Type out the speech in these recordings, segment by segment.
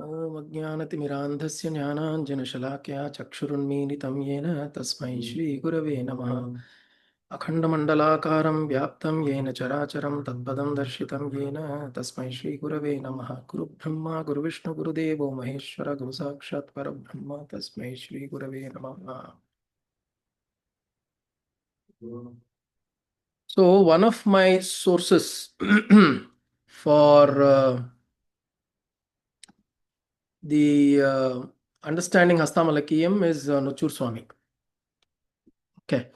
अज्ञानतिमिरान्धस्य ज्ञानाञ्जनशलाकया चक्षुरुन्मीलितं येन तस्मै श्रीगुरवे नमः। अखण्डमण्डलाकारं व्याप्तं येन चराचरं तत्पदं दर्शितं येन तस्मै श्रीगुरवे नमः। गुरुब्रह्मा गुरुविष्णुगुरुदेवो महेश्वर गुरुसाक्षात् परब्रह्म तस्मै श्रीगुरवे नमः। So one of my sources for the understanding Hastamalakeeyam is Nuchur Swami. Okay.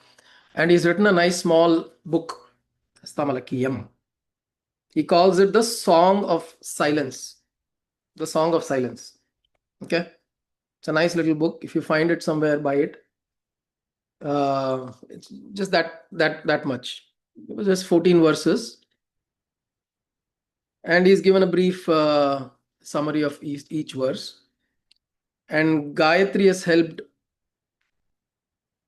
And he's written a nice small book, Hastamalakeeyam. He calls it the Song of Silence. The Song of Silence. Okay. It's a nice little book. If you find it somewhere, buy it. It's just that much. It was just 14 verses. And he's given a brief summary of each verse. And Gayatri has helped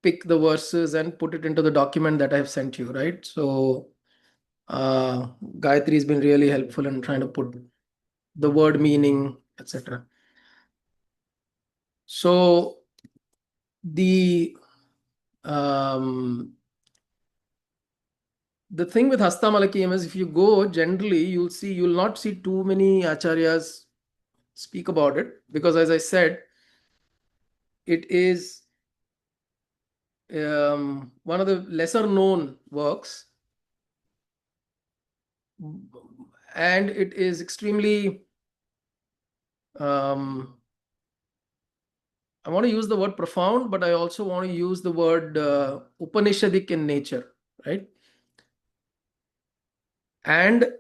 pick the verses and put it into the document that I have sent you, right? So Gayatri has been really helpful in trying to put the word meaning, etc. So the thing with Hastamalakeeyam is if you go generally, you'll not see too many acharyas speak about it, because as I said, it is one of the lesser known works, and it is extremely I want to use the word profound, but I also want to use the word Upanishadic in nature, right? And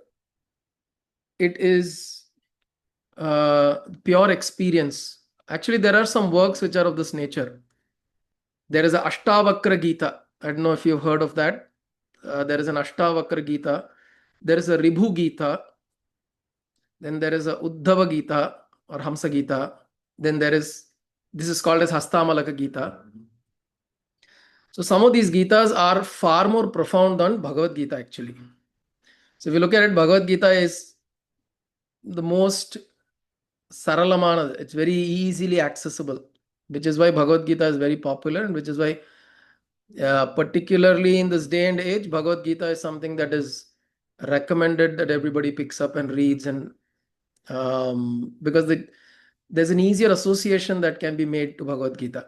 it is pure experience. Actually, there are some works which are of this nature. There is a Ashtavakra Gita. I don't know if you've heard of that. There is an Ashtavakra Gita. There is a Ribhu Gita. Then there is a Uddhava Gita or Hamsa Gita. Then this is called as Hastamalaka Gita. So some of these Gitas are far more profound than Bhagavad Gita actually. So if you look at it, Bhagavad Gita is the most saralamana. It's very easily accessible, which is why Bhagavad Gita is very popular, and which is why particularly in this day and age, Bhagavad Gita is something that is recommended that everybody picks up and reads, and because there's an easier association that can be made to Bhagavad Gita.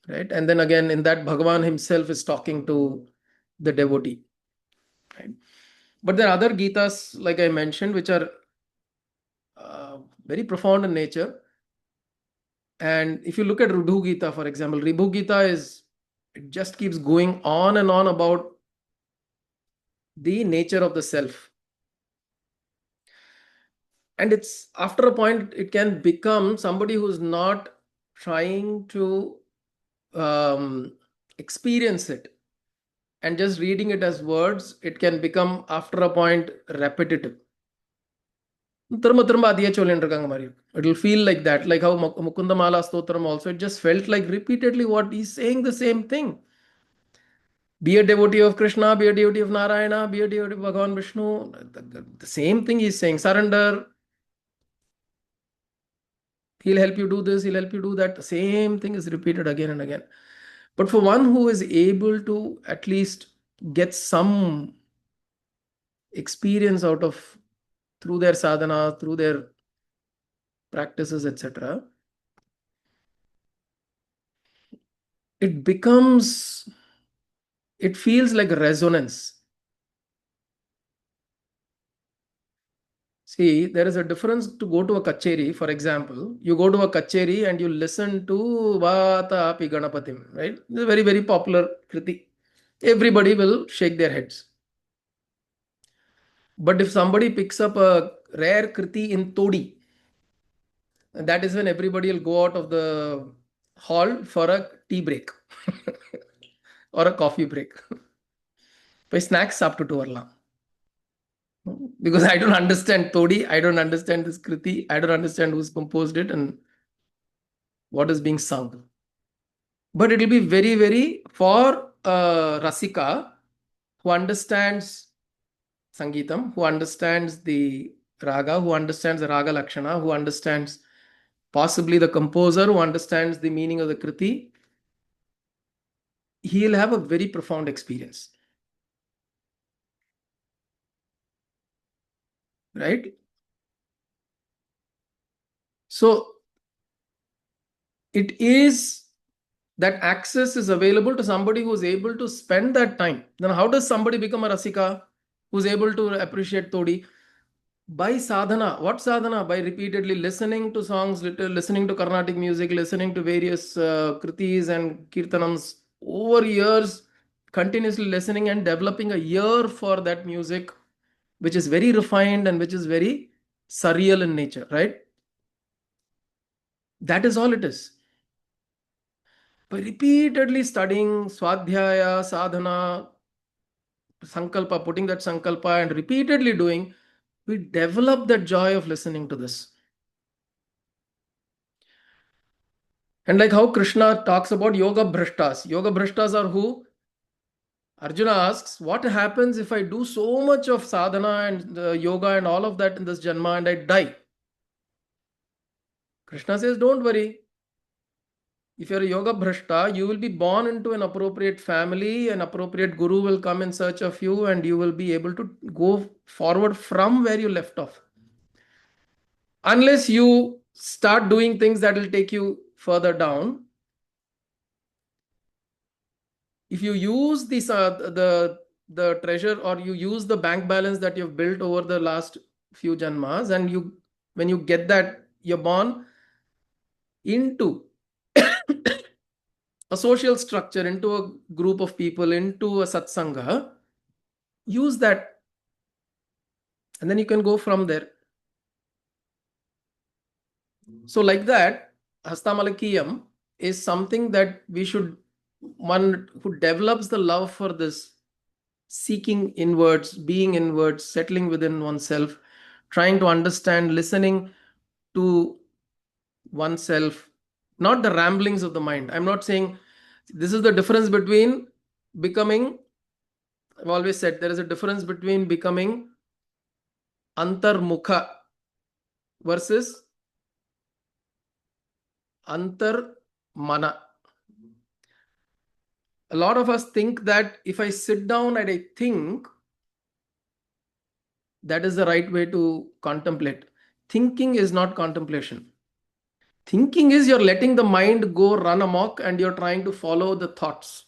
Right? And then again, in that, Bhagavan himself is talking to the devotee. Right? But there are other Gitas, like I mentioned, which are very profound in nature. And if you look at Ribhu Gita, for example, Ribhu Gita it just keeps going on and on about the nature of the self. And it's after a point, it can become somebody who's not trying to experience it and just reading it as words, it can become after a point repetitive. It will feel like that, like how Mukunda Mala Stotram also, it just felt like repeatedly what he's saying the same thing. Be a devotee of Krishna, be a devotee of Narayana, be a devotee of Bhagavan Vishnu. The same thing he's saying. Surrender. He'll help you do this, he'll help you do that. The same thing is repeated again and again. But for one who is able to at least get some experience out of through their sadhana, through their practices, etc., it feels like resonance. See, there is a difference to go to a kacheri. For example, you go to a kacheri and you listen to Vata Api Ganapatim, right? It's a very, very popular kriti. Everybody will shake their heads. But if somebody picks up a rare kriti in Todi, that is when everybody will go out of the hall for a tea break or a coffee break. By snacks up to வரலாம். Because I don't understand Todi, I don't understand this kriti, I don't understand who's composed it and what is being sung. But it will be very, very for Rasika who understands Sangeetam, who understands the raga, who understands the raga lakshana, who understands possibly the composer, who understands the meaning of the kriti, he'll have a very profound experience, right? So it is that access is available to somebody who's able to spend that time. Then how does somebody become a rasika who's able to appreciate todi? By sadhana. What sadhana? By repeatedly listening to songs, listening to Carnatic music, listening to various kritis and kirtanams over years, continuously listening and developing a ear for that music, which is very refined and which is very surreal in nature, right? That is all it is. By repeatedly studying swadhyaya, sadhana, sankalpa, putting that sankalpa and repeatedly doing, we develop that joy of listening to this. And like how Krishna talks about yoga bhrashtas. Yoga bhrashtas are who? Arjuna asks, what happens if I do so much of sadhana and yoga and all of that in this janma and I die? Krishna says, don't worry. If you're a yoga bhrashta, you will be born into an appropriate family, an appropriate guru will come in search of you, and you will be able to go forward from where you left off. Unless you start doing things that will take you further down, if you use this the treasure, or you use the bank balance that you've built over the last few janmas, and you when you get that, you're born into a social structure, into a group of people, into a satsanga, use that, and then you can go from there. So like that, Hastamalakeeyam is something that we should, one who develops the love for this, seeking inwards, being inwards, settling within oneself, trying to understand, listening to oneself, not the ramblings of the mind. I'm not saying this is the difference between becoming, I've always said there is a difference between becoming antarmukha versus antarmana. A lot of us think that if I sit down and I think, that is the right way to contemplate. Thinking is not contemplation. Thinking is you're letting the mind go run amok and you're trying to follow the thoughts.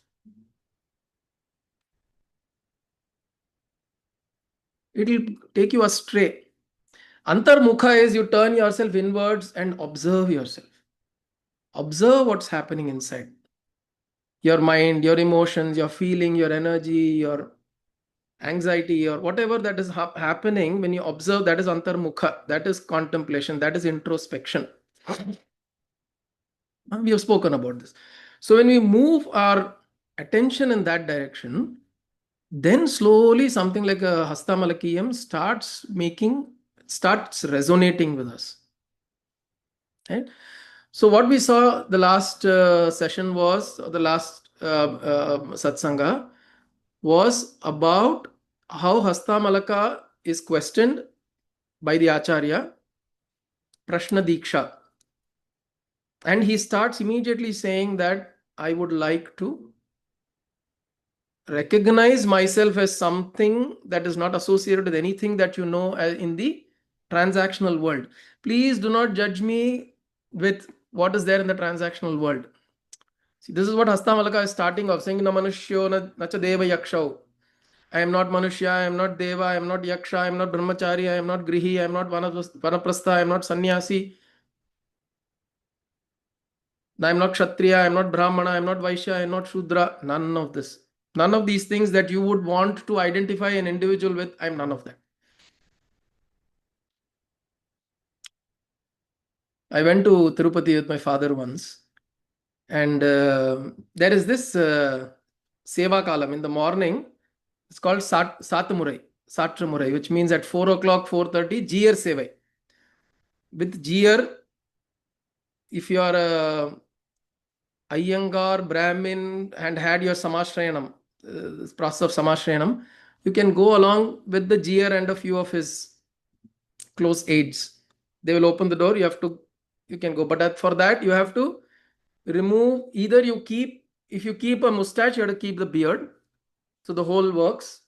It'll take you astray. Antarmukha is you turn yourself inwards and observe yourself. Observe what's happening inside. Your mind, your emotions, your feeling, your energy, your anxiety, or whatever that is happening, when you observe, that is antarmukha, that is contemplation, that is introspection. We have spoken about this. So when we move our attention in that direction, then slowly something like a Hastamalakeeyam starts resonating with us. Right? So what we saw the last session was, the last satsanga was about how Hastamalaka is questioned by the Acharya, Prashna Diksha. And he starts immediately saying that I would like to recognize myself as something that is not associated with anything that you know in the transactional world. Please do not judge me with what is there in the transactional world. See, this is what Hastamalaka is starting off saying, na manushyo na cha deva yakshau. I am not Manushya, I am not Deva, I am not Yaksha, I am not Brahmachari, I am not Grihi, I am not Vanaprastha, I am not Sannyasi, I am not Kshatriya, I am not Brahmana, I am not Vaishya, I am not Shudra. None of this. None of these things that you would want to identify an individual with, I am none of that. I went to Tirupati with my father once, and there is this Seva Kalam in the morning. It's called Satmurai, which means at 4 o'clock, 4:30, Jiyar Sevai. With Jiyar, if you are a Iyengar, Brahmin, and had your Samashrayanam, this process of Samashrayanam, you can go along with the Jiyar and a few of his close aids. They will open the door. You can go. But for that, you have to remove, either if you keep a mustache, you have to keep the beard. So the whole works.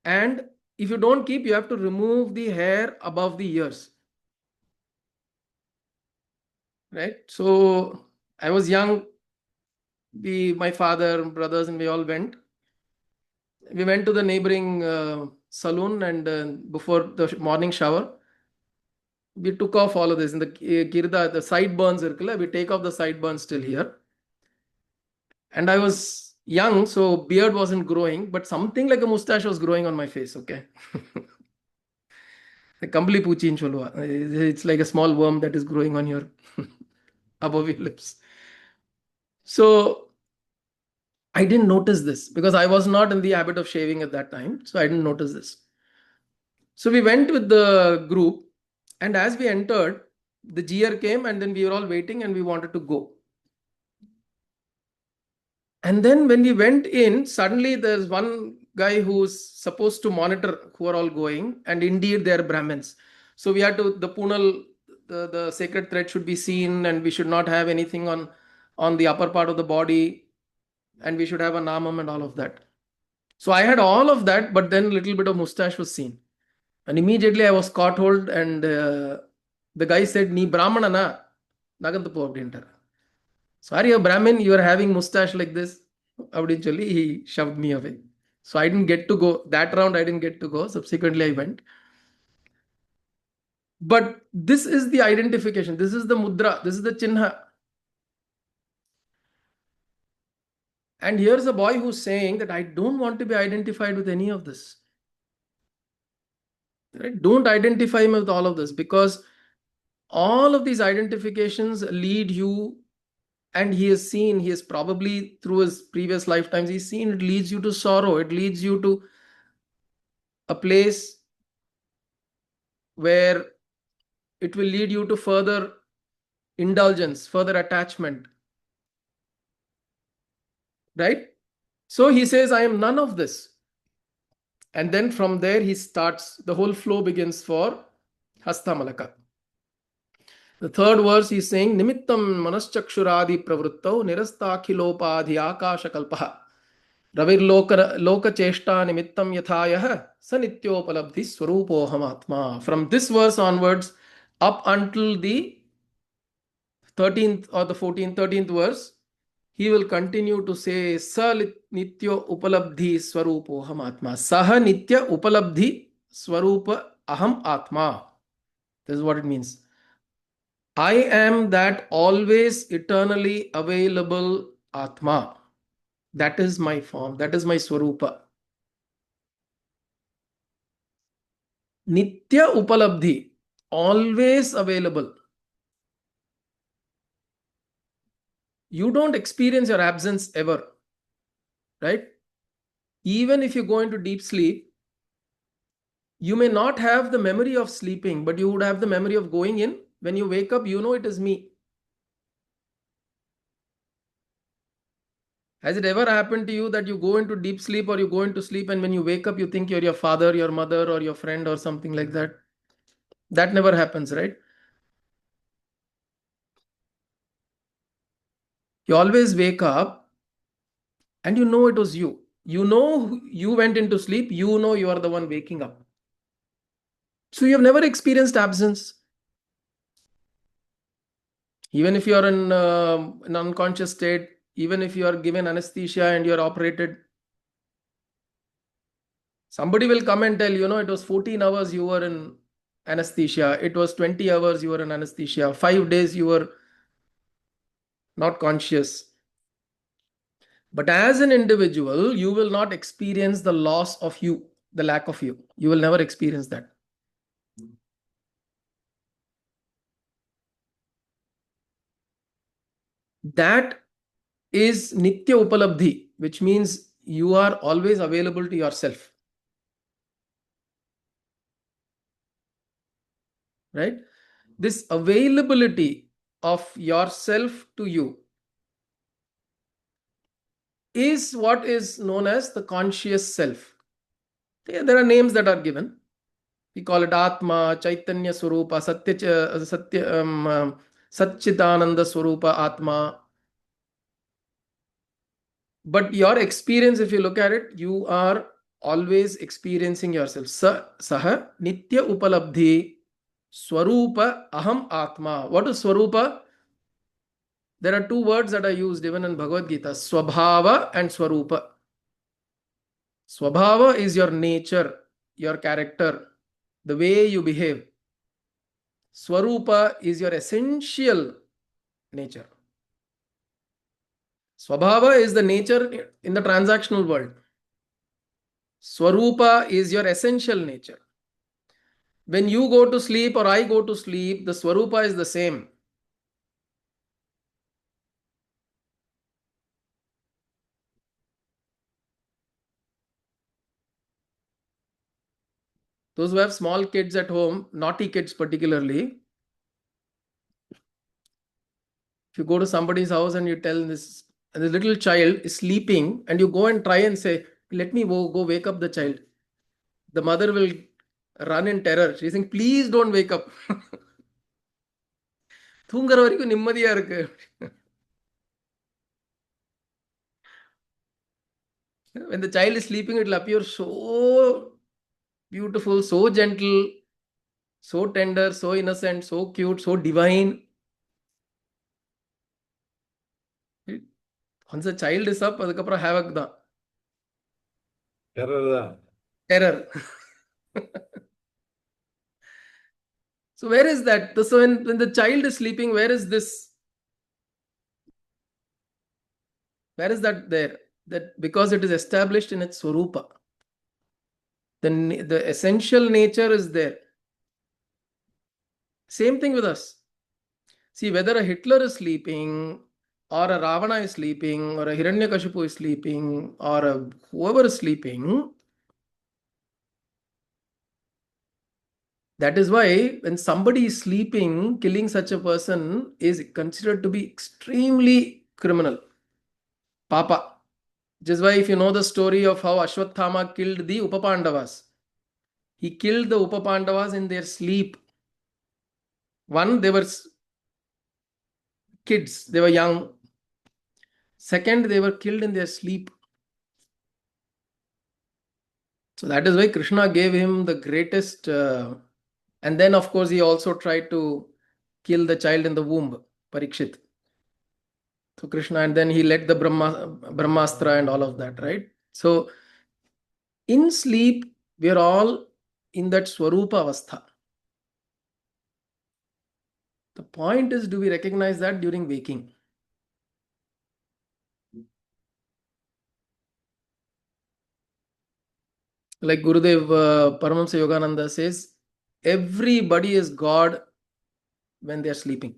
And if you don't keep, you have to remove the hair above the ears. Right? So I was young. My father, brothers, and we all went. We went to the neighboring saloon, and before the morning shower, we took off all of this. In the kirda, the sideburns, we take off the sideburns till here. And I was young, so beard wasn't growing, but something like a mustache was growing on my face. Okay. The kambli puchin cholwa. It's like a small worm that is growing on your above your lips. So I didn't notice this because I was not in the habit of shaving at that time. So I didn't notice this. So we went with the group, and as we entered, the GR came, and then we were all waiting and we wanted to go. And then when we went in, suddenly there's one guy who's supposed to monitor who are all going, and indeed they're Brahmins. So we had to, the punal, the sacred thread should be seen, and we should not have anything on the upper part of the body, and we should have a namam and all of that. So I had all of that, but then a little bit of mustache was seen. And immediately I was caught hold, and the guy said, "Nee Brahmanana, nagantapo abdintar." Sorry, a Brahmin, you are having mustache like this. Eventually, he shoved me away. So I didn't get to go. That round, I didn't get to go. Subsequently, I went. But this is the identification. This is the mudra. This is the chinha. And here's a boy who's saying that I don't want to be identified with any of this. Right? Don't identify me with all of this, because all of these identifications lead you, and he has probably through his previous lifetimes, he's seen it leads you to sorrow. It leads you to a place where it will lead you to further indulgence, further attachment. Right? So he says, I am none of this. And then from there, the whole flow begins for Hastamalaka. The third verse, he's saying, Nimittam manaschakshuradi pravruttau nirastakhilopadhi akashakalpaha ravirloka cheshta nimittam yathayah sanityopalabdhi swarupoham. From this verse onwards, up until the 13th or the 14th, 13th verse, he will continue to say, Sa nitya upalabdhi swarupo aham atma. Saha nitya upalabdhi swarupa aham atma. This is what it means. I am that always eternally available atma. That is my form. That is my swarupa. Nitya upalabdhi. Always available. You don't experience your absence ever. Right? Even if you go into deep sleep, you may not have the memory of sleeping, but you would have the memory of going in. When you wake up, you know it is me. Has it ever happened to you that you go into deep sleep or you go into sleep, and when you wake up, you think you're your father, your mother, or your friend or something like that? That never happens, right? You always wake up and you know it was you. You know you went into sleep, you know you are the one waking up. So you have never experienced absence. Even if you are in an unconscious state, even if you are given anesthesia and you are operated, somebody will come and tell, it was 14 hours you were in anesthesia. It was 20 hours you were in anesthesia. 5 days you were not conscious. But as an individual, you will not experience the loss of you, the lack of you. You will never experience that. That is Nitya Upalabdhi, which means you are always available to yourself. Right? This availability of yourself to you is what is known as the conscious self. There are names that are given. We call it Atma, Chaitanya Swarupa, Satchitananda Swarupa Atma. But your experience, if you look at it, you are always experiencing yourself. Saha Nitya Upalabdhi Swarupa Aham Atma. What is Swarupa? There are two words that are used even in Bhagavad Gita, Swabhava and Swarupa. Swabhava is your nature, your character, the way you behave. Swarupa is your essential nature. Swabhava is the nature in the transactional world. Swarupa is your essential nature. When you go to sleep or I go to sleep, the Swarupa is the same. Those who have small kids at home, naughty kids particularly, if you go to somebody's house and you tell this little child is sleeping and you go and try and say, let me go wake up the child, the mother will run in terror. She's saying, please don't wake up. தூங்குற வரைக்கும் நிம்மதியா இருக்கு. When the child is sleeping, it will appear so beautiful, so gentle, so tender, so innocent, so cute, so divine. Once a child is up, அதுக்கப்புறம் havoc தான். Terror. So where is that? So when the child is sleeping, where is this? Where is that there? That because it is established in its swarupa. The essential nature is there. Same thing with us. See, whether a Hitler is sleeping, or a Ravana is sleeping, or a Hiranyakashipu is sleeping, or whoever is sleeping, that is why when somebody is sleeping, killing such a person is considered to be extremely criminal. Papa. Which is why if you know the story of how Ashwathama killed the Upapandavas, he killed the Upapandavas in their sleep. One, they were kids, they were young. Second, they were killed in their sleep. So that is why Krishna gave him the greatest. And then, of course, he also tried to kill the child in the womb, Parikshit. So Krishna, and then he let the Brahmastra and all of that, right? So in sleep, we are all in that Swarupa Avastha. The point is, do we recognize that during waking? Like Gurudev Paramahamsa Yogananda says, everybody is God when they are sleeping.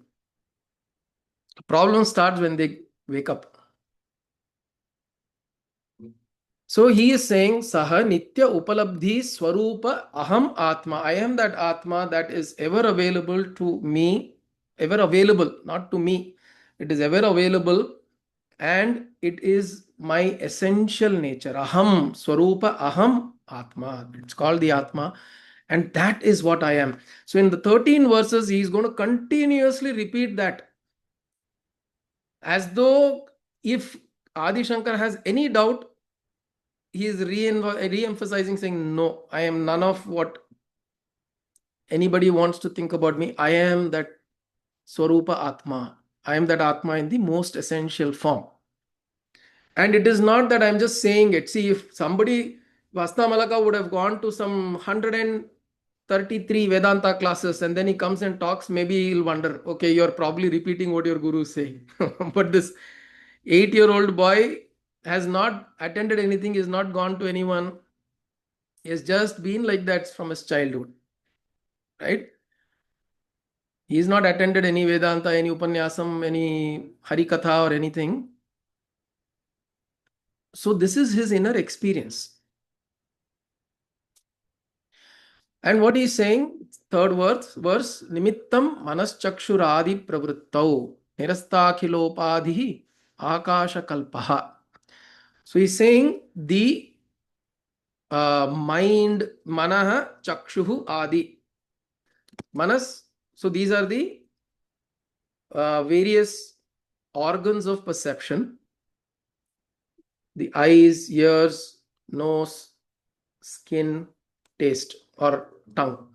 The problem starts when they wake up. So he is saying, Saha Nitya Upalabdhi Swarupa Aham Atma. I am that Atma that is ever available to me, ever available, not to me. It is ever available and it is my essential nature. Aham, Swarupa Aham Atma. It's called the Atma. And that is what I am. So in the 13 verses, he is going to continuously repeat that. As though if Adi Shankar has any doubt, he is re-emphasizing, saying, no, I am none of what anybody wants to think about me. I am that Swarupa Atma. I am that Atma in the most essential form. And it is not that I'm just saying it. See, if somebody, Hastamalakeeyam would have gone to some 133 Vedanta classes and then he comes and talks, maybe he'll wonder, okay, you're probably repeating what your guru is saying. But this 8-year-old boy has not attended anything, is not gone to anyone. He has just been like that from his childhood. Right? He has not attended any Vedanta, any Upanyasam, any Harikatha or anything. So this is his inner experience. And what he's saying, third verse, Nimittam Manaschakshuradi Pravrittau Nirastakhilopadhi Akasha Kalpaha. So he's saying the mind, manaha, chakshuhu, adi. Manas, so these are the various organs of perception: the eyes, ears, nose, skin, taste, or tongue.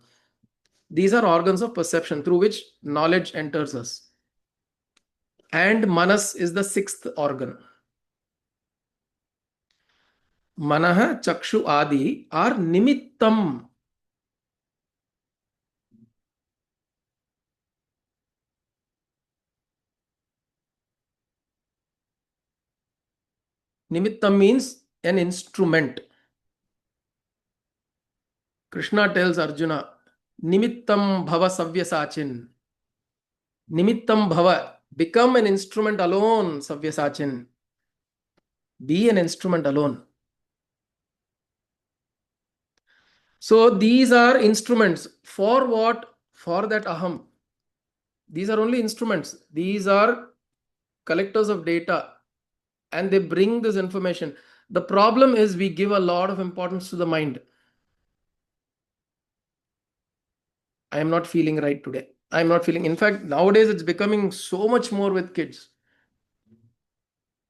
These are organs of perception through which knowledge enters us. And manas is the sixth organ. Manaha, chakshu, adi are nimittam. Nimittam means an instrument. Krishna tells Arjuna, Nimittam bhava savyasachin. Nimittam bhava. Become an instrument alone, savyasachin. Be an instrument alone. So these are instruments. For what? For that aham. These are only instruments. These are collectors of data, and they bring this information. The problem is we give a lot of importance to the mind. I am not feeling right today. I am not feeling. In fact, nowadays it's becoming so much more with kids.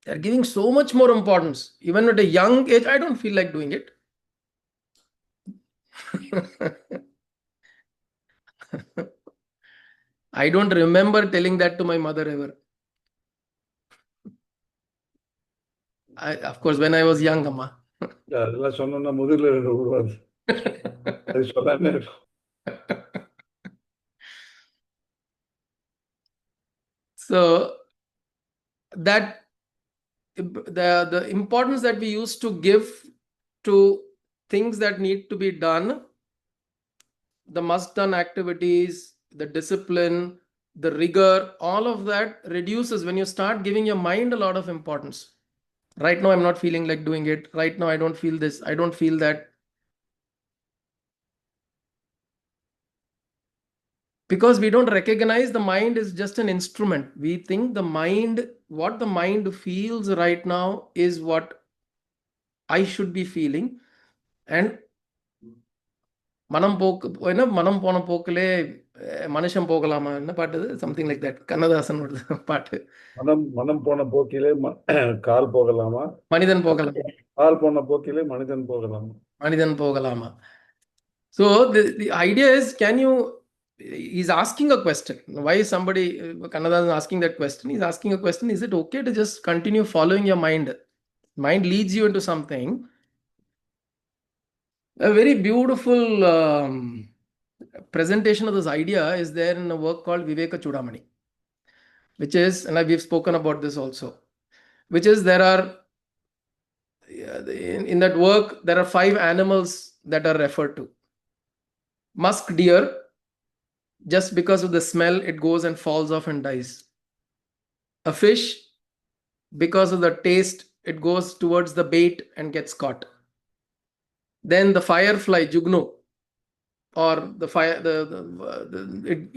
They're giving so much more importance. Even at a young age, I don't feel like doing it. I don't remember telling that to my mother ever. Of course, when I was young, Amma. அதெல்லாம் சொன்னோம்னா முதுகுல ரெண்டு விடுவாது. அது சொல்லாமே இருக்கும். So that the importance that we used to give to things that need to be done, the must done activities, the discipline, the rigor, all of that reduces when you start giving your mind a lot of importance. Right now I'm not feeling like doing it. Right now I don't feel this, I don't feel that. Because we don't recognize the mind is just an instrument. We think the mind, what the mind feels right now is what I should be feeling. And மனம் போன போக்கிலே மனுஷன் போகலாமா, என்ன பாட்டு, something like that, Kannadasan பாட்டு. மனம் போன போக்கிலே கால் போகலாமா, மனிதன் போகலாமா, கால் போன போக்கிலே மனிதன் போகலாமா, மனிதன் போகலாமா. So the idea is, he's asking a question. Why is somebody, Kannadasan, asking that question? He's asking a question: is it okay to just continue following your mind? Mind leads you into something. A very beautiful presentation of this idea is there in a work called Viveka Chudamani, which is, and we've spoken about this also, which is there are, in that work, there are 5 animals that are referred to. Musk deer, just because of the smell, it goes and falls off and dies. A fish, because of the taste, it goes towards the bait and gets caught. Then the firefly, jugnu, or the fire,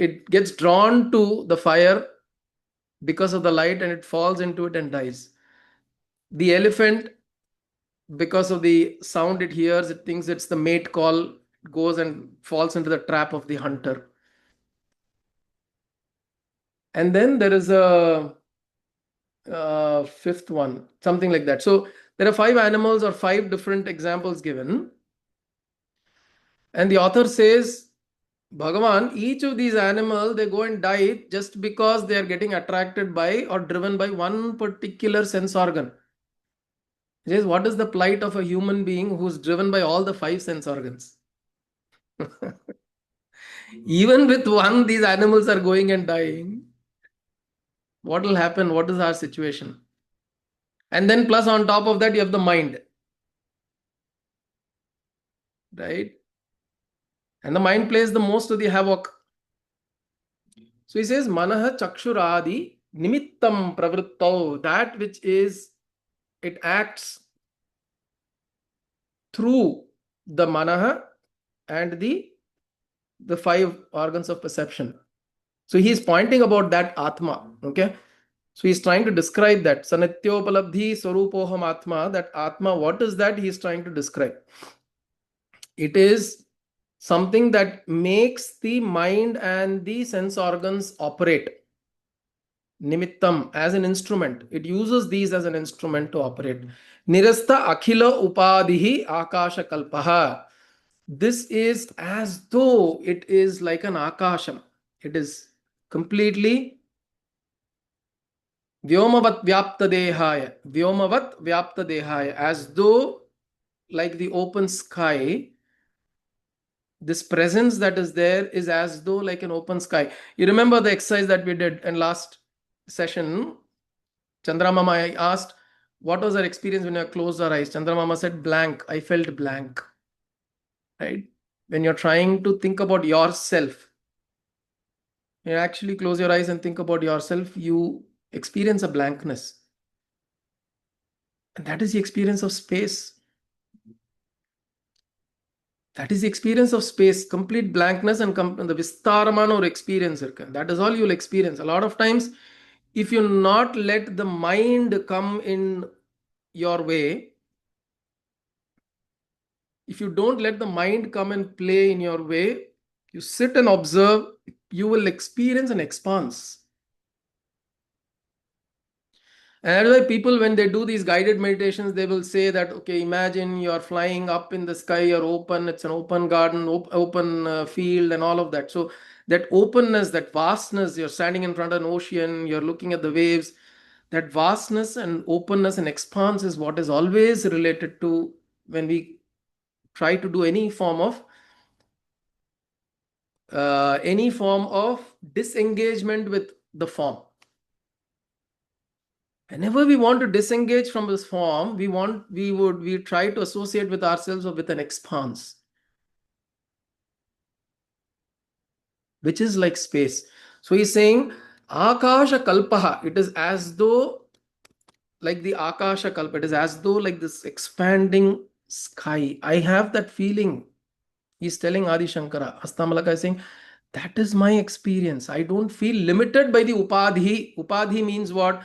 it gets drawn to the fire because of the light, and it falls into it and dies. The elephant, because of the sound it hears, it thinks it's the mate call, it goes and falls into the trap of the hunter. And then there is a fifth one, something like that. So there are 5 animals or 5 different examples given. And the author says, Bhagavan, each of these animals, they go and die just because they are getting attracted by or driven by one particular sense organ. He says, what is the plight of a human being who's driven by all the 5 sense organs? Even with one, these animals are going and dying. What will happen? What is our situation? And then plus on top of that, you have the mind. Right? And the mind plays the most of the havoc. So he says, Manaha chakshuradi nimittam pravrittau, that which is, it acts through the manaha and the 5 organs of perception. So he is pointing about that Atma. Okay. So he's trying to describe that. Sanityopalabdhi swarupoham Atma, that Atma, what is that he is trying to describe? It is something that makes the mind and the sense organs operate. Nimittam, as an instrument. It uses these as an instrument to operate. Nirasta akhila upadhihi akasha kalpaha. This is as though it is like an akasham. It is completely Vyomavat Vyapta Dehaya. Vyomavat Vyapta Dehaya. As though, like the open sky, this presence that is there is as though like an open sky. You remember the exercise that we did in last session? Chandra Mama, I asked, what was our experience when you closed our eyes? Chandra Mama said, blank. I felt blank. Right? When you're trying to think about yourself, you actually close your eyes and think about yourself, you experience a blankness. And that is the experience of space. That is the experience of space, complete blankness and the vistaramana or experience. That is all you'll experience. A lot of times, if you not let the mind come in your way, if you don't let the mind come and play in your way, you sit and observe, you will experience an expanse. And that's why people, when they do these guided meditations, they will say that, okay, imagine you're flying up in the sky, you're open, it's an open garden, open field, and all of that. So, that openness, that vastness, you're standing in front of an ocean, you're looking at the waves, that vastness and openness and expanse is what is always related to when we try to do any form of disengagement with the form. Whenever we want to disengage from this form, we try to associate with ourselves or with an expanse, which is like space. So he's saying akasha kalpaha. It is as though like the akasha kalpa. It is as though like this expanding sky. I have that feeling. He's telling Adi Shankara. Hastamalakeeyam is saying that is my experience. I don't feel limited by the upadhi. Upadhi means what?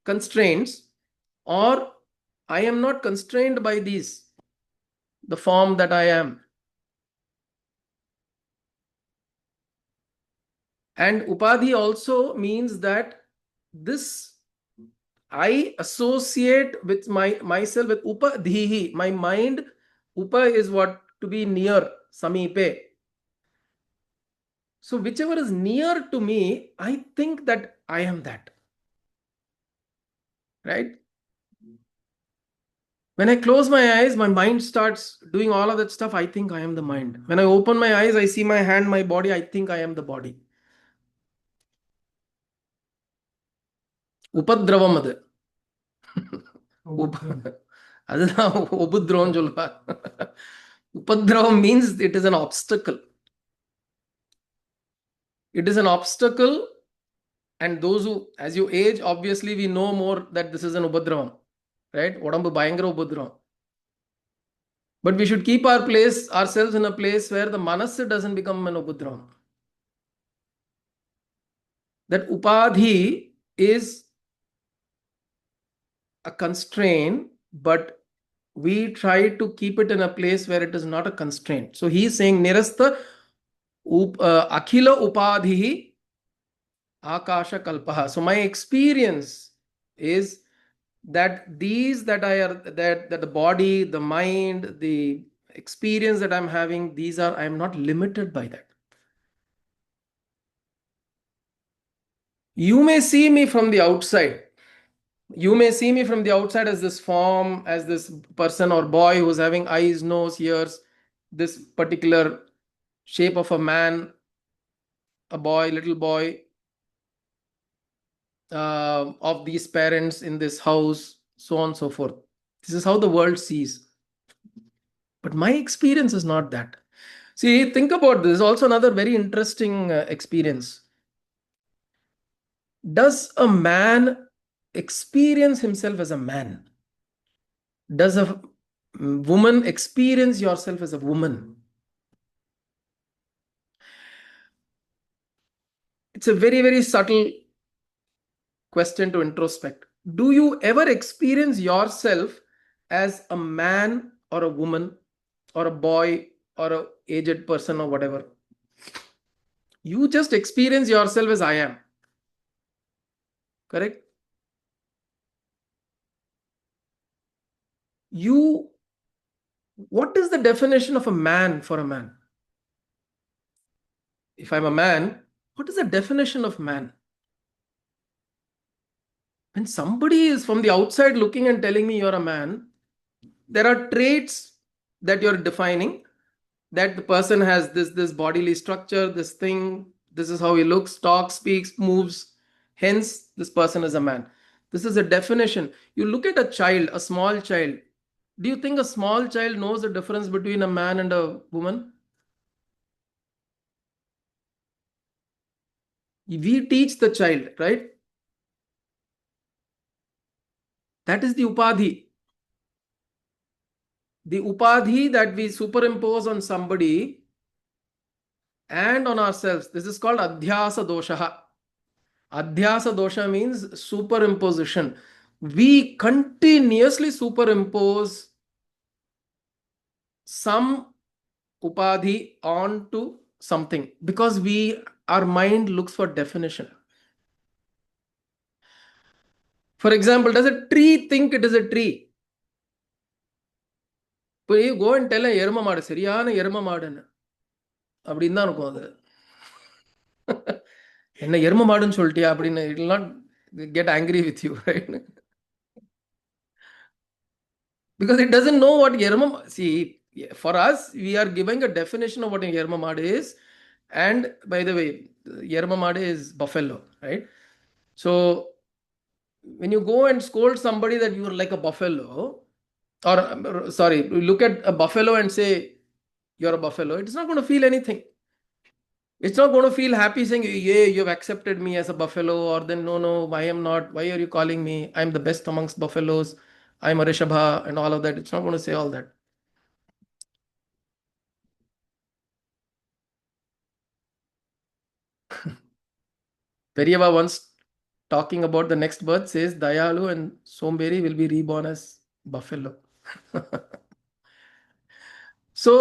Constraints. Or I am not constrained by these, the form that I am. And upadhi also means that this I associate with myself with upadhihi. My mind, upa is what? To be near, samipe. So whichever is near to me, I think that I am that. Right? When I close my eyes, my mind starts doing all of that stuff. I think I am the mind. When I open my eyes, I see my hand, my body. I think I am the body. உபத்ரவம் அது. அதுதான் உபத்ரவம் சொல்லுவார். உபத்ரவம் means it is an obstacle. It is an obstacle, and those who, as you age, obviously we know more that this is an உபத்ரவம். Right? உடம்பு பயங்கர உபத்ரவம். But we should keep ourselves in a place where the manasa doesn't become an upadrama. That upadhi is a constraint, but we try to keep it in a place where it is not a constraint. So he is saying nirasta akhila upadhi akasha kalpaha. So my experience is that these that I are that the body, the mind, the experience that I'm having, I am not limited by that. You may see me from the outside. You may see me from the outside as this form, as this person or boy who's having eyes, nose, ears, this particular shape of a man, a boy, little boy, of these parents in this house, so on and so forth. This is how the world sees. But my experience is not that. See, think about this. Also, another very interesting experience. Does a man experience himself as a man? Does a woman experience yourself as a woman? It's a very, very subtle question to introspect. Do you ever experience yourself as a man or a woman or a boy or a aged person or whatever. You just experience yourself as I am. Correct? What is the definition of a man for a man? If I'm a man, what is the definition of man? When somebody is from the outside looking and telling me you're a man, there are traits that you're defining, that the person has this bodily structure, this thing, this is how he looks, talks, speaks, moves, hence this person is a man. This is a definition. You look at a child, a small child. Do you think a small child knows the difference between a man and a woman? We teach the child, right? That is the upadhi. The upadhi that we superimpose on somebody and on ourselves. This is called adhyasa dosha. Adhyasa dosha means superimposition. We continuously superimpose some upadhi onto something because our mind looks for definition. For example, does a tree think it is a tree? இப்போ you go and tell எரும மாடு சரியான எரும மாடுன்னு அப்படின்னு தான் இருக்கும் அது. என்ன எரும மாடுன்னு சொல்லிட்டியா அப்படின்னு, it will not get angry with you, right? Because it doesn't know what eruma. See, for us, we are giving a definition of what எரும மாடு is. And by the way, எரும மாடு is buffalo, right? So when you go and scold somebody that you are like a buffalo, or sorry, look at a buffalo and say you're a buffalo, it's not going to feel anything. It's not going to feel happy saying, yeah, you've accepted me as a buffalo, or then, no, I am not. Why are you calling me? I'm the best amongst buffaloes. I'm a Rishabha and all of that. It's not going to say all that. Peryava once talking about the next birth says, Dayalu and Somberi will be reborn as buffalo. So,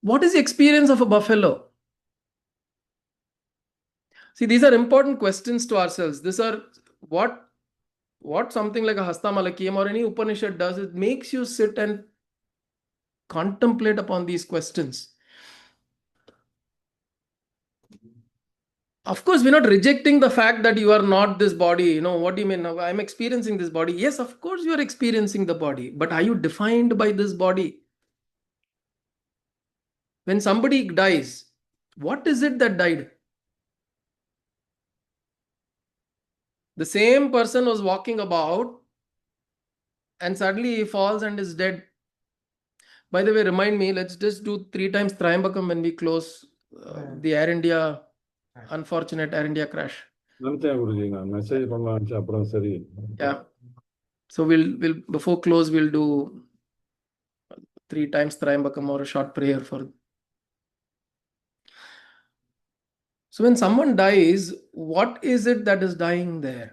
what is the experience of a buffalo? See, these are important questions to ourselves. These are what something like a Hastamalakeeyam or any Upanishad does. It makes you sit and contemplate upon these questions. Of course, we're not rejecting the fact that you are not this body. What do you mean? I'm experiencing this body. Yes, of course, you are experiencing the body. But are you defined by this body? When somebody dies, what is it that died? The same person was walking about and suddenly he falls and is dead. By the way, remind me, let's just do 3 times Triambakam when we close the Air India, unfortunate Air India crash. நினைச்சேன் குருஜி, நான் message பண்ணலாம் அப்புறம் சரி. Yeah. So we'll before close, we'll do 3 times Triambakam or a short prayer for. So when someone dies, what is it that is dying there?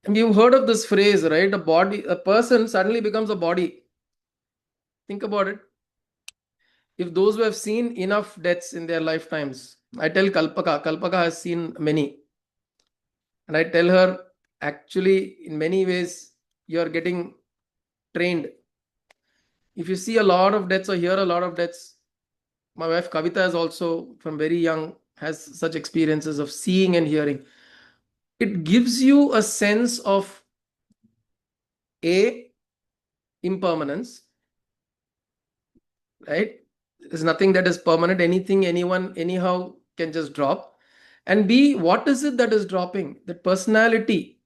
And you've heard of this phrase, right? A person suddenly becomes a body. Think about it. If those who have seen enough deaths in their lifetimes, I tell Kalpaka has seen many. And I tell her, actually, in many ways, you're getting trained. If you see a lot of deaths or hear a lot of deaths, my wife Kavita is also, from very young, has such experiences of seeing and hearing. It gives you a sense of impermanence, right? There's nothing that is permanent. Anything, anyone, anyhow can just drop. And B, what is it that is dropping? The personality.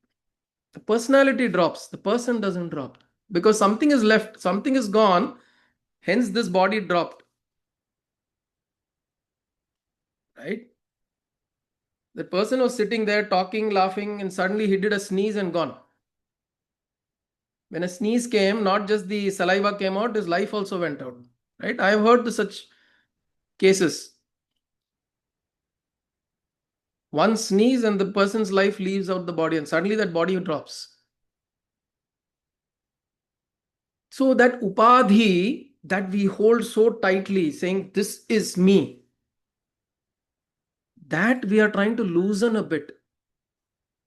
The personality drops. The person doesn't drop. Because something is left, something is gone. Hence, this body dropped. Right? The person was sitting there talking, laughing, and suddenly he did a sneeze and gone. When a sneeze came, not just the saliva came out, his life also went out. Right? I have heard such cases. One sneeze and the person's life leaves out the body, and suddenly that body drops. So that upadhi that we hold so tightly, saying, this is me, that we are trying to loosen a bit.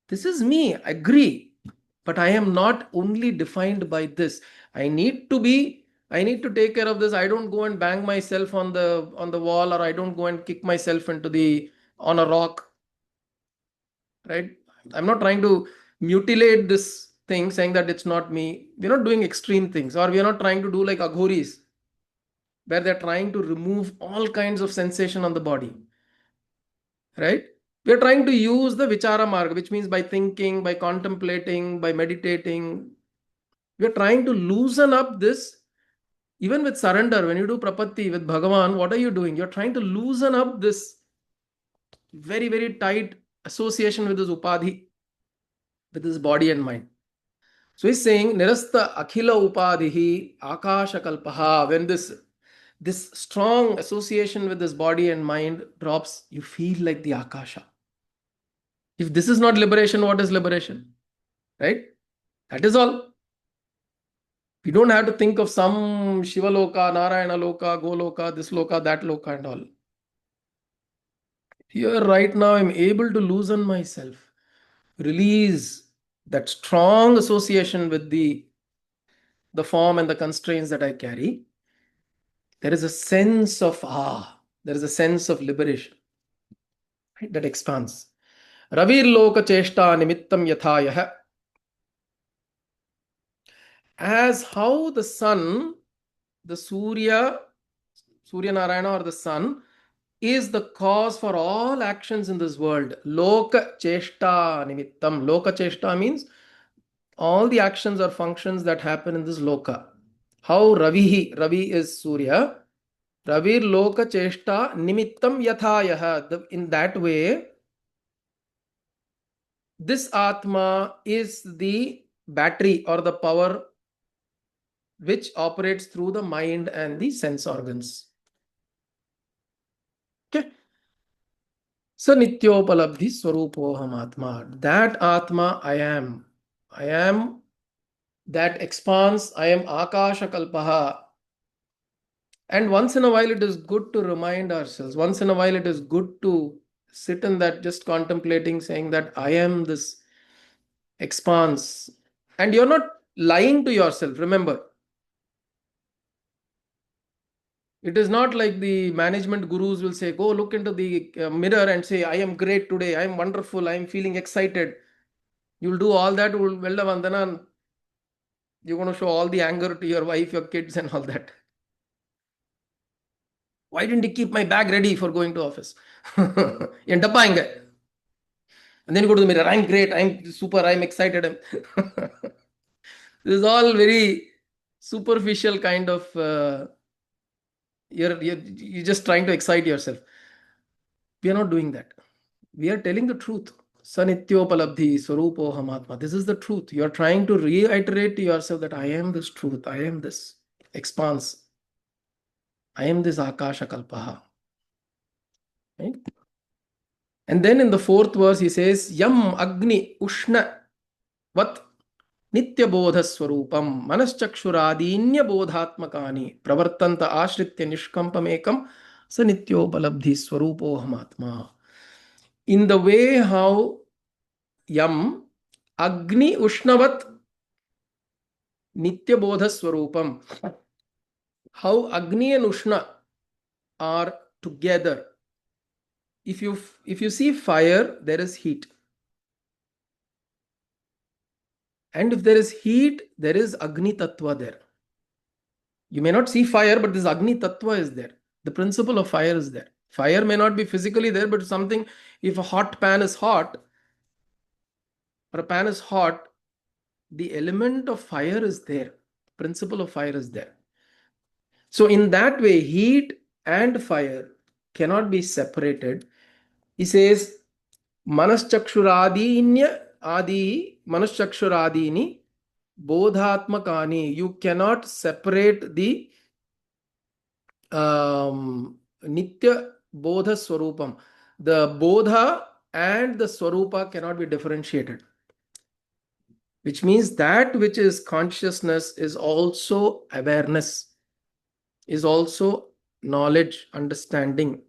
This is me, agree, but I am not only defined by this. I need to take care of this. I don't go and bang myself on the wall, or I don't go and kick myself into the on a rock, right? I'm not trying to mutilate this thing, saying that it's not me. We're not doing extreme things, or we're not trying to do like aghoris, where they're trying to remove all kinds of sensation on the body, right? We're trying to use the vichara marga, which means by thinking, by contemplating, by meditating. We're trying to loosen up this. Even with surrender, when you do prapatti with Bhagavan, what are you doing? You're trying to loosen up this very, very tight association with this upadhi, with this body and mind. So he's saying, Nirasta Akhila Upadhihi Akasha Kalpaha. When this strong association with this body and mind drops, you feel like the Akasha. If this is not liberation, what is liberation? Right? That is all. We don't have to think of some Shiva Loka, Narayana Loka, Goloka, this Loka, that Loka, and all. Here, right now, I'm able to loosen myself, release that strong association with the form and the constraints that I carry. There is a sense of there is a sense of liberation, right, that expands. Ravir Loka Cheshta Nimittam Yathayah. As how the sun, the Surya Narayana, or the sun, is the cause for all actions in this world. Loka Cheshta Nimittam. Loka Cheshta means all the actions or functions that happen in this loka. How Ravi is Surya. Ravir Loka Cheshta Nimittam Yathayah. In that way, this Atma is the battery or the power which operates through the mind and the sense organs. Okay. So Nityopalabdhi Swarupoham Atma. That Atma I am. I am that expanse. I am Akasha Kalpaha. And once in a while, it is good to remind ourselves. Once in a while, it is good to sit in that, just contemplating, saying that I am this expanse. And you're not lying to yourself. Remember, it is not like the management gurus will say, go look into the mirror and say, I am great today. I am wonderful. I am feeling excited. You'll do all that. You're going to show all the anger to your wife, your kids, and all that. Why didn't you keep my bag ready for going to office? And then you go to the mirror. I'm great. I'm super. I'm excited. This is all very superficial kind of. You're just trying to excite yourself. We are not doing that. We are telling the truth. Sanityopalabdhi Swarupo Hamatma. This is the truth. You are trying to reiterate to yourself that I am this truth. I am this expanse. I am this Akasha Kalpaha. Right? And then in the fourth verse, he says, Yam Agni Ushna Vat Nitya Bodha Swarupam Manaschakshuradinya Bodhatmakani Pravartanta Ashritya Nishkampamekam Sanityopalabdhi Swarupo Hamatma. In the way how Yam Agni Ushnavat Nitya Bodha Swarupam, how Agni and Ushna are together. If you see fire, there is heat. And if there is heat, there is Agni Tattva there. You may not see fire, but this Agni Tattva is there. The principle of fire is there. Fire may not be physically there, but something, if a hot pan is hot, or a pan is hot, the element of fire is there. Principle of fire is there. So in that way, heat and fire cannot be separated. He says, Manaschakshuradinya adi Manaschaksuradini Bodhatmakani. You cannot separate the Nitya Bodha Swarupam. The Bodha and the Swarupa cannot be differentiated. Which means that which is consciousness is also awareness. is also knowledge, understanding.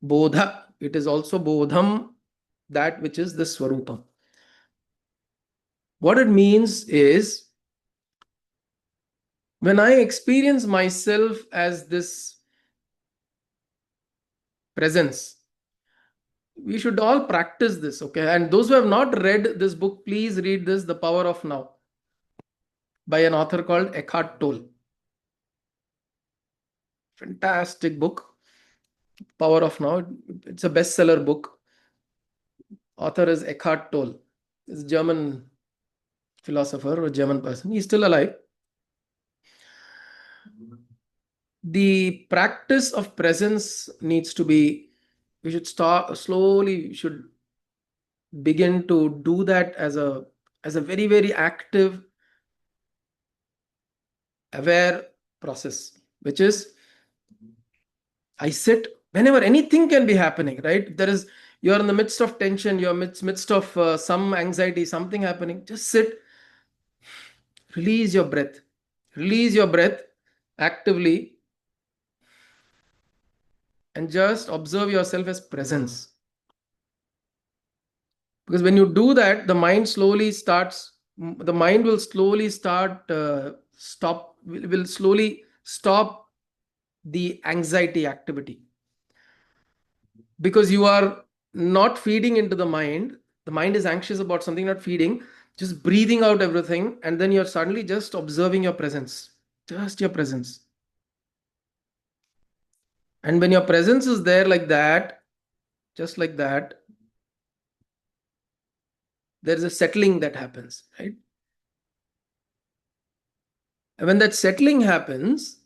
Bodha, it is also bodham, that which is the swarupam. What it means is, when I experience myself as this presence, we should all practice this, okay? And those who have not read this book, please read this, The Power of Now, by an author called Eckhart Tolle. Fantastic book, Power of Now. It's a bestseller book. Author is Eckhart Tolle. He's a German philosopher or German person. He's still alive. The practice of presence needs to be, we should start slowly, we should begin to do that as a very, very active, aware process, which is, I sit whenever anything can be happening, right? There is, you're in the midst of tension, you're midst of some anxiety, something happening. Just sit, release your breath, release your breath actively, and just observe yourself as presence. Because when you do that, the mind will slowly start, will slowly stop the anxiety activity. Because you are not feeding into the mind is anxious about something, not feeding, just breathing out everything, and then you're suddenly just observing your presence, just your presence. And when your presence is there like that, just like that, there is a settling that happens, right? And when that settling happens,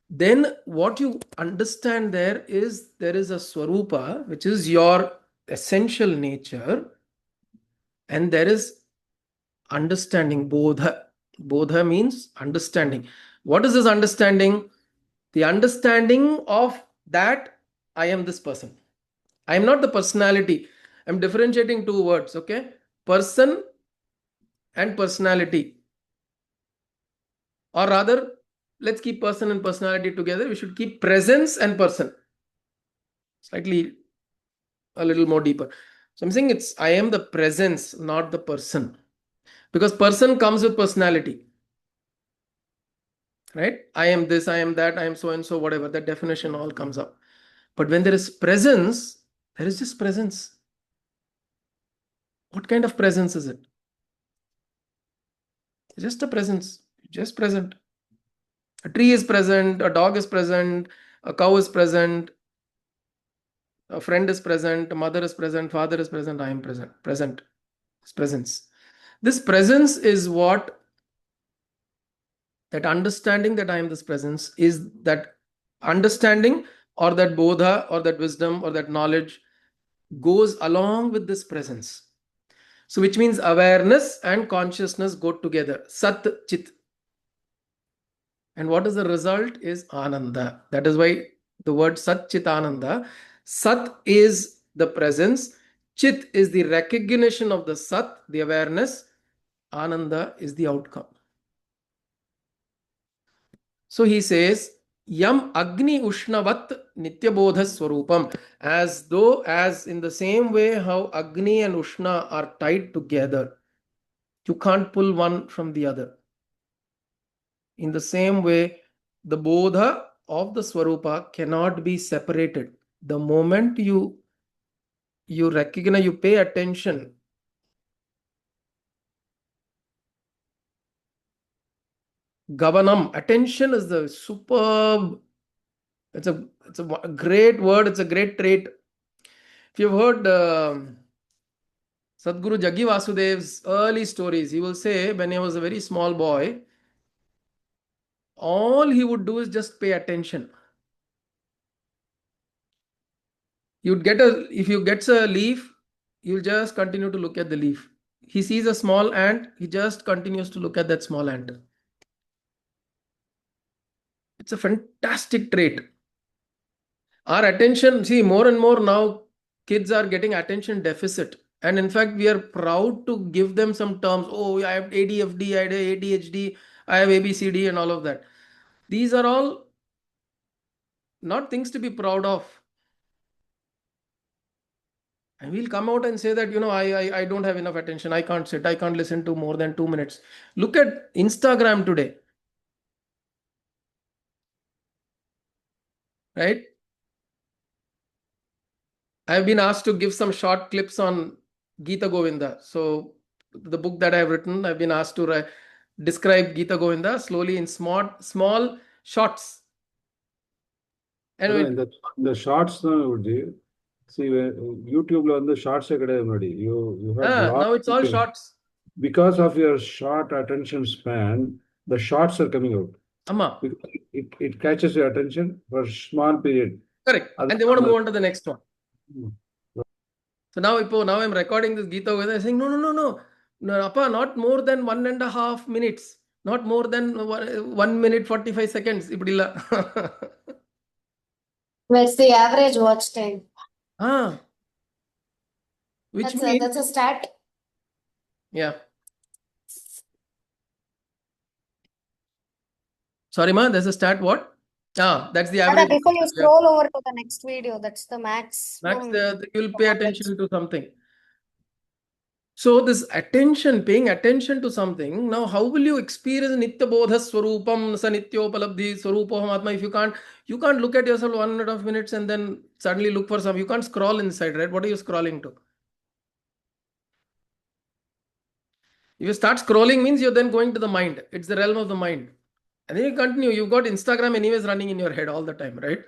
then what you understand there is a swarupa, which is your essential nature, and there is understanding, bodha. Bodha means understanding. What is this understanding? The understanding of that I am this person. I am not the personality. I'm differentiating two words, okay? Person and personality. Or rather, let's keep person and personality together. We should keep presence and person. Slightly a little more deeper. So I'm saying I am the presence, not the person. Because person comes with personality, right? I am this, I am that, I am so and so, whatever. That definition all comes up. But when there is presence, there is just presence. What kind of presence is it? Just a presence, just present. A tree is present, a dog is present, a cow is present, a friend is present, a mother is present, father is present, I am present. Present. It's presence. This presence is what, that understanding that I am this presence is that understanding, or that bodha, or that wisdom, or that knowledge goes along with this presence. So, which means awareness and consciousness go together. Sat Chit. And what is the result is Ananda. That is why the word Sat Chit Ananda. Sat is the presence. Chit is the recognition of the Sat, the awareness. Ananda is the outcome. So he says, Yam Agni Ushnavat Nityabodha Swarupam. As in the same way how Agni and Ushna are tied together. You can't pull one from the other. In the same way, the Bodha of the Swarupa cannot be separated. The moment you recognize, you pay attention. Gavanam, attention is the superb. It's a great word. It's a great trait. If you've heard Sadhguru Jaggi Vasudev's early stories, he will say when he was a very small boy, all he would do is just pay attention. If you get a leaf, you'll just continue to look at the leaf. He sees a small ant, he just continues to look at that small ant. It's a fantastic trait. Our attention, see, more and more now, kids are getting attention deficit. And in fact, we are proud to give them some terms. Oh, I have ADFD, I have ADHD, I have ABCD, and all of that. These are all not things to be proud of. And we'll come out and say that, I don't have enough attention. I can't sit. I can't listen to more than 2 minutes. Look at Instagram today, right? I've been asked to give some short clips on Gita Govinda. So the book that I've written, I've been asked to describe Gita Govinda slowly in small shots. And அதான் இந்த shorts தான் விட்டு see யூடியூப்ல வந்து ஷார்ட்ஸே கிடையாது முன்னாடி you had now lot it's all shots. because of your short attention span the shots are coming out Amma. because it catches your attention for a small period. Correct. And they want to move on to the next one. So now I'm recording this Gita Govinda saying, no, Appa, not more than 1.5 minutes, not more than 1 minute 45 seconds. இப்படில்ல. What's the average watch time? Which means that's a stat. Yeah. Sorry, ma, there's a stat what? That's the average. Before you scroll over to the next video, that's the max. Max, you'll pay attention to something. So this attention, paying attention to something, now how will you experience Nitya Bodha Swarupam, Sanityopalabdhi, Swarupahamatma if you can't look at yourself 1.5 minutes and then suddenly look for some, you can't scroll inside, right? What are you scrolling to? If you start scrolling means you're then going to the mind. It's the realm of the mind. And then you continue. You've got Instagram anyways running in your head all the time, right?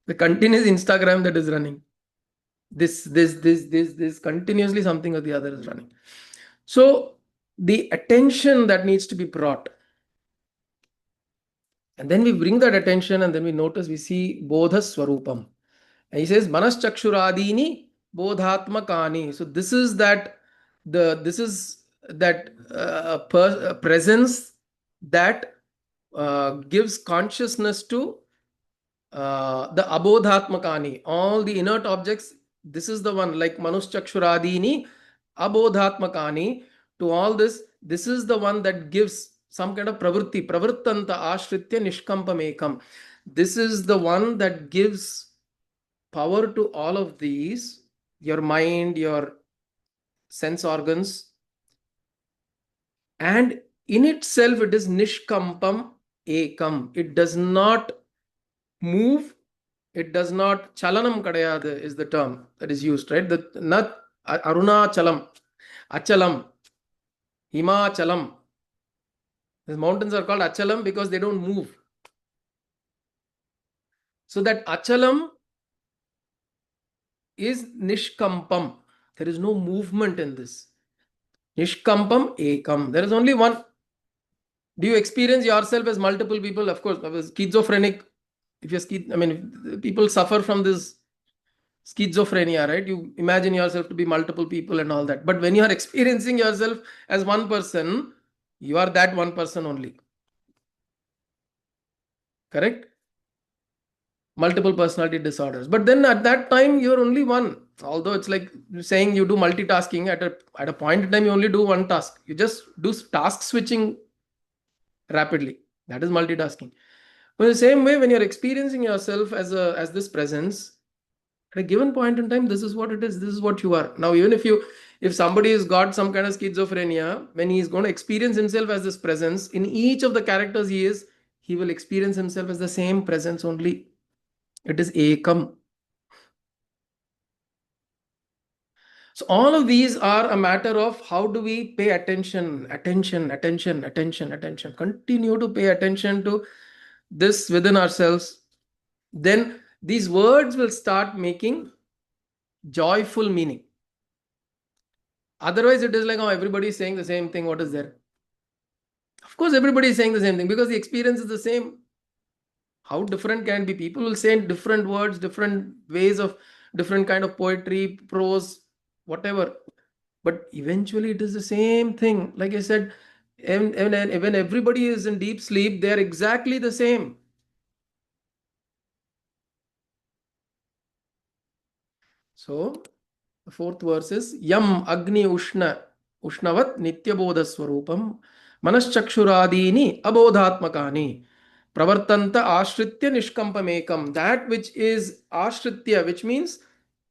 The continuous Instagram that is running. This continuously something or the other is running. So the attention that needs to be brought. And then we bring that attention and then we notice, we see Bodha Swarupam. And he says, Manaschakshuradini Bodhatmakani. So this is that presence that gives consciousness to the abodhatmakani, all the inert objects. This is the one, like Manuschakshurādīni abodhatmakani, to all this. This is the one that gives some kind of pravritti, pravrittanta ashritya nishkampamekam. This is the one that gives power to all of these, your mind, your sense organs, and in itself it is nishkampam ekam. It does not move, it does not, chalanam kadayadu is the term that is used, right? Not arunachalam, achalam, himachalam. The mountains are called achalam because they don't move. So that achalam is nishkampam. There is no movement in this. Nishkampam ekam. There is only one. Do you experience yourself as multiple people? Of course, schizophrenic. If you're people suffer from this schizophrenia, right? You imagine yourself to be multiple people and all that. But when you are experiencing yourself as one person, you are that one person only. Correct? Multiple personality disorders. But then at that time, you're only one. Although it's like saying you do multitasking, at a point in time, you only do one task. You just do task switching rapidly. That is multitasking. But in the same way, when you're experiencing yourself as this presence, at a given point in time, this is what it is. This is what you are. Now, even if somebody has got some kind of schizophrenia, when he's going to experience himself as this presence, in each of the characters he will experience himself as the same presence only. It is ekam. So all of these are a matter of how do we pay attention. Continue to pay attention to this within ourselves. Then these words will start making joyful meaning. Otherwise, it is like, oh, everybody is saying the same thing. What is there? Of course, everybody is saying the same thing because the experience is the same. How different can it be? People will say different words, different ways of different kind of poetry, prose, whatever. But eventually, it is the same thing. Like I said, when everybody is in deep sleep, they are exactly the same. So, the fourth verse is Yam Agni Ushnavat Nityabodha Swarupam Manaschakshuradini Abodhatmakani. Pravartanta ashritya nishkampamekam. That which is ashritya, which means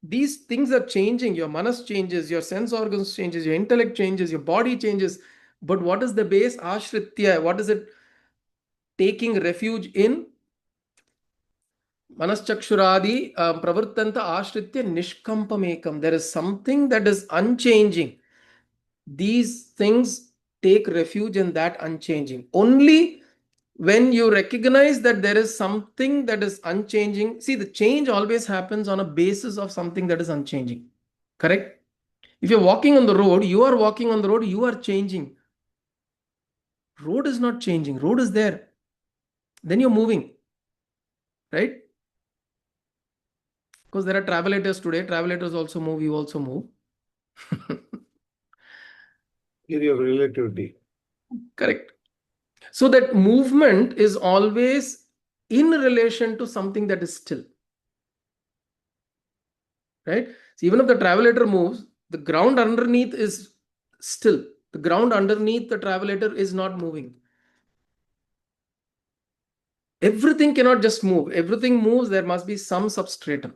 these things are changing. Your manas changes, your sense organs changes, your intellect changes, your body changes. But what is the base? Ashritya. What is it? Taking refuge in Manaschakshuradi pravartanta ashritya nishkampamekam. There is something that is unchanging. These things take refuge in that unchanging. Only when you recognize that there is something that is unchanging. See, the change always happens on a basis of something that is unchanging. Correct? If you're walking on the road, you are walking on the road, you are changing. Road is not changing, road is there. Then you're moving. Right? Because there are travelators today. Travelators also move, you also move. Theory of relativity. Correct. So that movement is always in relation to something that is still. Right? So even if the travelator moves, the ground underneath is still. The ground underneath the travelator is not moving. Everything cannot just move. Everything moves, there must be some substratum.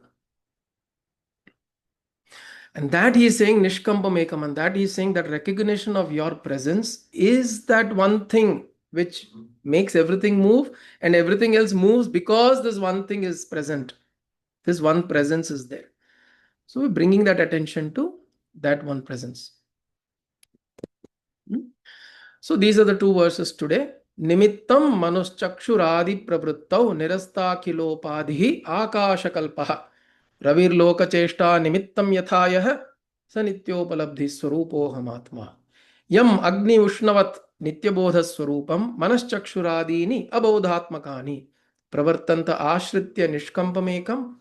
And that he is saying Nishkampamekam, and that he is saying that recognition of your presence is that one thing which makes everything move, and everything else moves because this one thing is present. This one presence is there. So we're bringing that attention to that one presence. So these are the two verses today. Nimittam manuschakshuradi pravruttau nirastakilopadhi akashakalpaha ravirlokacheshta nimittam yathayah sanityopalabdhi swarupohamatma yam agni ushnavat nityabodha swarupam manaschakshuradi abodhatmakani pravartanta ashritya nishkampamekam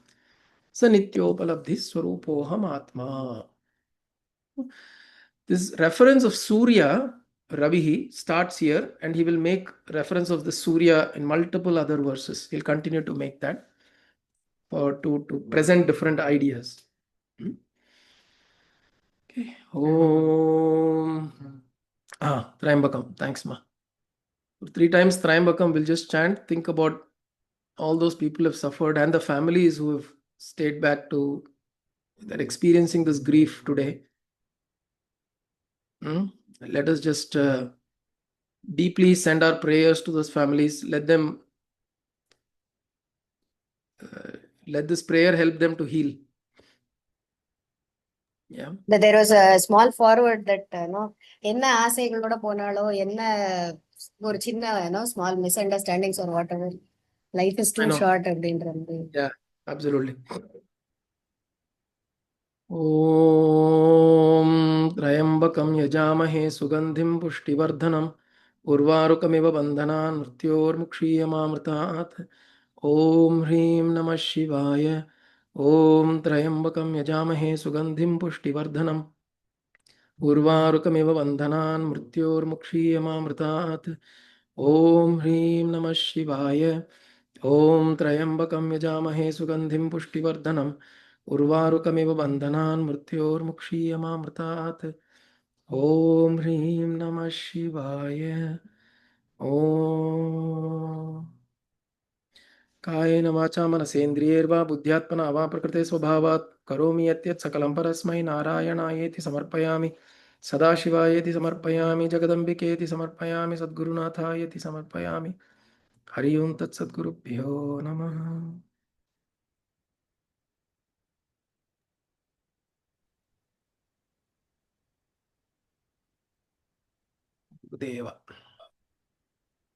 sanityopalabdhi swarupohamatma. This reference of Surya, Ravihi, starts here, and he will make reference of the Surya in multiple other verses. He'll continue to make that to present different ideas. Okay. Om. Triambakam. Thanks, Ma. 3 times Triambakam, we'll just chant. Think about all those people who have suffered and the families who have stayed back to, that experiencing this grief today. Let us just deeply send our prayers to those families. Let this prayer help them to heal. Yeah. There was a small forward that என்ன ஆசைகளோட போனாலோ என்ன ஒரு சின்ன small misunderstandings or whatever, life is too short அப்படின்றது. Yeah, absolutely. Om Trayambakam yajamahe sugandhim pushtivardhanam urvarukamiva bandhanan mrityormukshiyamamritat. Om Hrim Namah Shivaya. Om Trayambakam yajamahe sugandhim pushtivardhanam urvarukamiva bandhanan mrityormukshiyamamritat. Om Hrim Namah Shivaya. Om Trayambakam yajamahe sugandhim pushtivardhanam urvarukamiva bandhanan mrityormukshiyamamritat. Om Hrim Namah Shivaya. Om कायेन वाचा मनसेन्द्रियैर्वा बुद्ध्यात्मना वा प्रकृते स्वभावात् करोमि यत् सकलं परस्मै नारायणायेति समर्पयामि सदाशिवायेति समर्पयामि जगदम्बिकेति समर्पयामि सद्गुरुनाथायेति समर्पयामि हरि ओं तत्सद्गुरुभ्यो नमः गुरुदेव